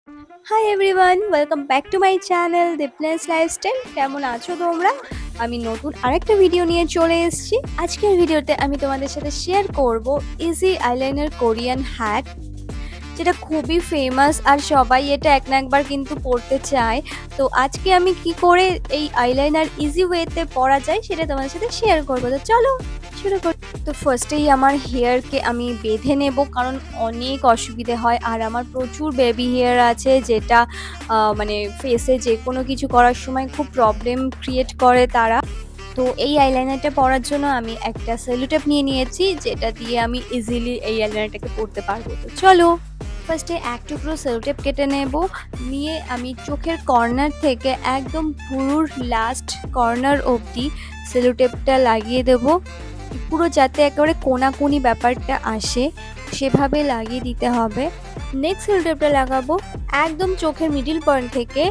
High everyone, welcome back to my channel দীপনেস lifestyle. কেমন আছো তোমরা? আমি নতুন আরেকটা ভিডিও নিয়ে চলে এসেছি। আজকের ভিডিওতে আমি তোমাদের সাথে শেয়ার করব ইজি আইলাইনার কোরিয়ান হ্যাক, যেটা খুবই ফেমাস আর সবাই এটা এক না একবার কিন্তু পড়তে চায়। তো আজকে আমি কি করে এই আইলাইনার ইজি ওয়েতে পরা যায় সেটা তোমাদের সাথে শেয়ার করবো। তো চলো শুরু করি। তো ফার্স্টেই আমার হেয়ারকে আমি বেঁধে নেব, কারণ অনেক অসুবিধে হয় আর আমার প্রচুর বেবি হেয়ার আছে, যেটা মানে ফেসে যে কোনো কিছু করার সময় খুব প্রবলেম ক্রিয়েট করে তারা। তো এই আইলাইনারটা পরার জন্য আমি একটা সেলোটেপ নিয়ে নিয়েছি, যেটা দিয়ে আমি ইজিলি এই আইলাইনারটাকে পরতে পারবো। তো চলো ফার্স্টে এক টুকরো সেলোটেপ কেটে নেব। নিয়ে আমি চোখের কর্নার থেকে একদম ভুরুর লাস্ট কর্নার অবধি সেলোটেপটা লাগিয়ে দেব, পুরো যাতে একেবারে কোনাকুনি ব্যাপারটা আসে সেভাবে লাগিয়ে দিতে হবে। নেক্সট সেলোটেপটা লাগাবো একদম চোখের মিডিল পয়েন্ট থেকে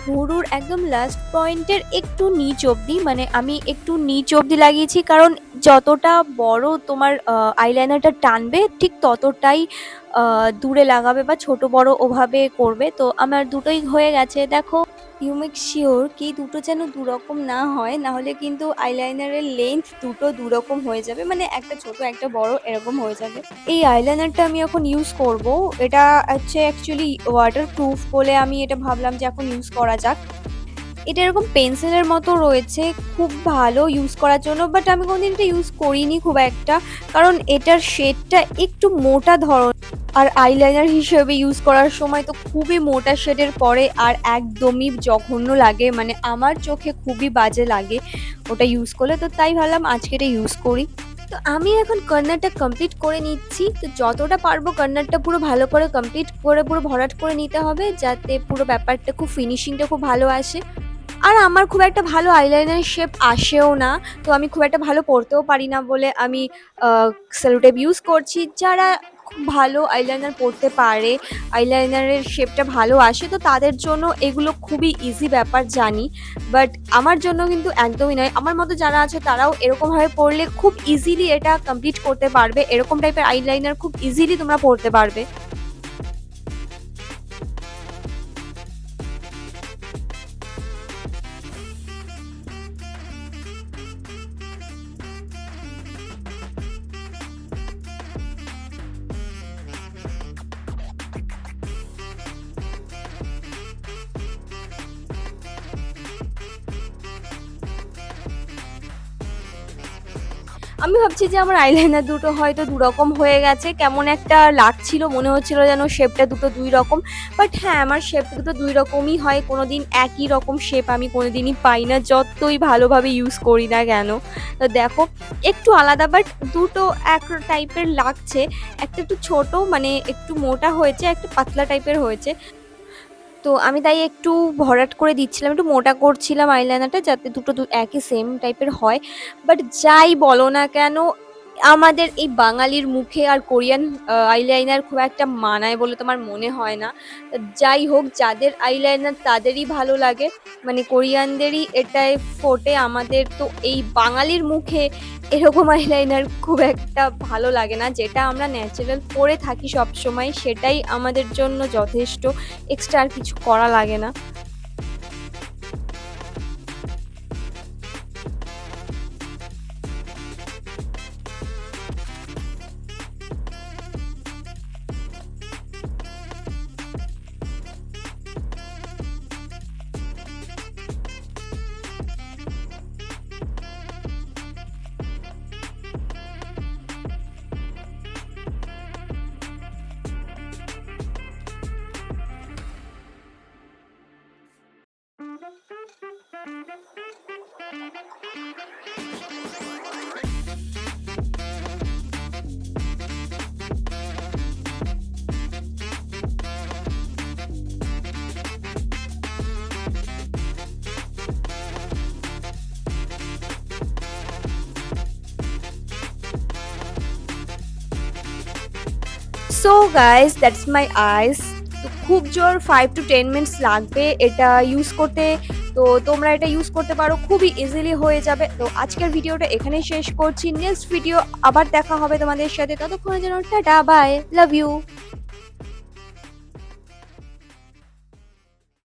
ভুরুর একদম লাস্ট পয়েন্টের একটু নিচ অবধি, মানে আমি একটু নিচ অবধি লাগিয়েছি, কারণ যতটা বড় তোমার আইলাইনারটা টানবে ঠিক ততটাই দূরে লাগাবে বা ছোট বড় ওভাবে করবে। তো আমার দুটোই হয়ে গেছে দেখো। ইউ মেক শিওর কি দুটো যেন দুরকম না হয়, না হলে কিন্তু আইলাইনারের লেন্থ দুটো দুরকম হয়ে যাবে, মানে একটা ছোট একটা বড় এরকম হয়ে যাবে। এই আইলাইনারটা আমি এখন ইউজ করব, এটা হচ্ছে অ্যাকচুয়ালি ওয়াটার প্রুফ বলে আমি এটা ভাবলাম যে এখন ইউজ করা যাক। এটা এরকম পেন্সিলের মতো রয়েছে, খুব ভালো ইউজ করার জন্য, বাট আমি কোনোদিন এটা ইউজ করিনি খুব একটা, কারণ এটার শেডটা একটু মোটা ধরন আর আইলাইনার হিসেবে ইউজ করার সময় তো খুবই মোটা শেডের পরে আর একদমই জঘন্য লাগে, মানে আমার চোখে খুবই বাজে লাগে ওটা ইউজ করলে। তো তাই ভাবলাম আজকে এটা ইউজ করি। তো আমি এখন কর্নারটা কমপ্লিট করে নিচ্ছি। তো যতটা পারবো কর্নারটা পুরো ভালো করে কমপ্লিট করে পুরো ভরাট করে নিতে হবে, যাতে পুরো ব্যাপারটা খুব ফিনিশিংটা খুব ভালো আসে। আর আমার খুব একটা ভালো আইলাইনার শেপ আসেও না, তো আমি খুব একটা ভালো পরতেও পারি না বলে আমি সেলোটেপ ইউজ করছি। যারা খুব ভালো আইলাইনার পরতে পারে, আইলাইনারের শেপটা ভালো আসে, তো তাদের জন্য এগুলো খুবই ইজি ব্যাপার জানি, বাট আমার জন্য কিন্তু একদমই নয়। আমার মতো যারা আছে তারাও এরকমভাবে পরলে খুব ইজিলি এটা কমপ্লিট করতে পারবে, এরকম টাইপের আইলাইনার খুব ইজিলি তোমরা পরতে পারবে। আমি ভাবছি যে আমার আইলাইনার দুটো হয়তো দুরকম হয়ে গেছে, কেমন একটা লাগছিল, মনে হচ্ছিল যেন শেপটা দুটো দুই রকম। বাট হ্যাঁ, আমার শেপ দুটো দুই রকমই হয়, কোনোদিন একই রকম শেপ আমি কোনোদিনই পাই না, যতই ভালোভাবে ইউজ করি না কেন। তো দেখো একটু আলাদা, বাট দুটো এক টাইপের লাগছে। একটা একটু ছোট মানে একটু মোটা হয়েছে, একটা পাতলা টাইপের হয়েছে। তো আমি তাই একটু ভরাট করে দিচ্ছিলাম, একটু মোটা করছিলাম আইলাইনারটা, যাতে দুটো একই সেম টাইপের হয়। বাট যাই বলো না কেন, আমাদের এই বাঙালির মুখে আর কোরিয়ান আইলাইনার খুব একটা মানায় বলে তোমার মনে হয় না। যাই হোক, যাদের আইলাইনার তাদেরই ভালো লাগে, মানে কোরিয়ানদেরই এটাই ফোটে। আমাদের তো এই বাঙালির মুখে এরকম আইলাইনার খুব একটা ভালো লাগে না। যেটা আমরা ন্যাচারাল পরে থাকি সব সময়, সেটাই আমাদের জন্য যথেষ্ট, এক্সট্রা আর কিছু করা লাগে না। সো গাইস, দ্যাটস মাই আইস। তো খুব জোর 5 to 10 মিনিটস লাগবে এটা ইউজ করতে। তো তোমরা এটা ইউজ করতে পারো, খুবই ইজিলি হয়ে যাবে। তো আজকের ভিডিওটা এখানেই শেষ করছি, নেক্সট ভিডিও আবার দেখা হবে তোমাদের সাথে, ততক্ষণের জন্য টাটা বাই, লাভ ইউ।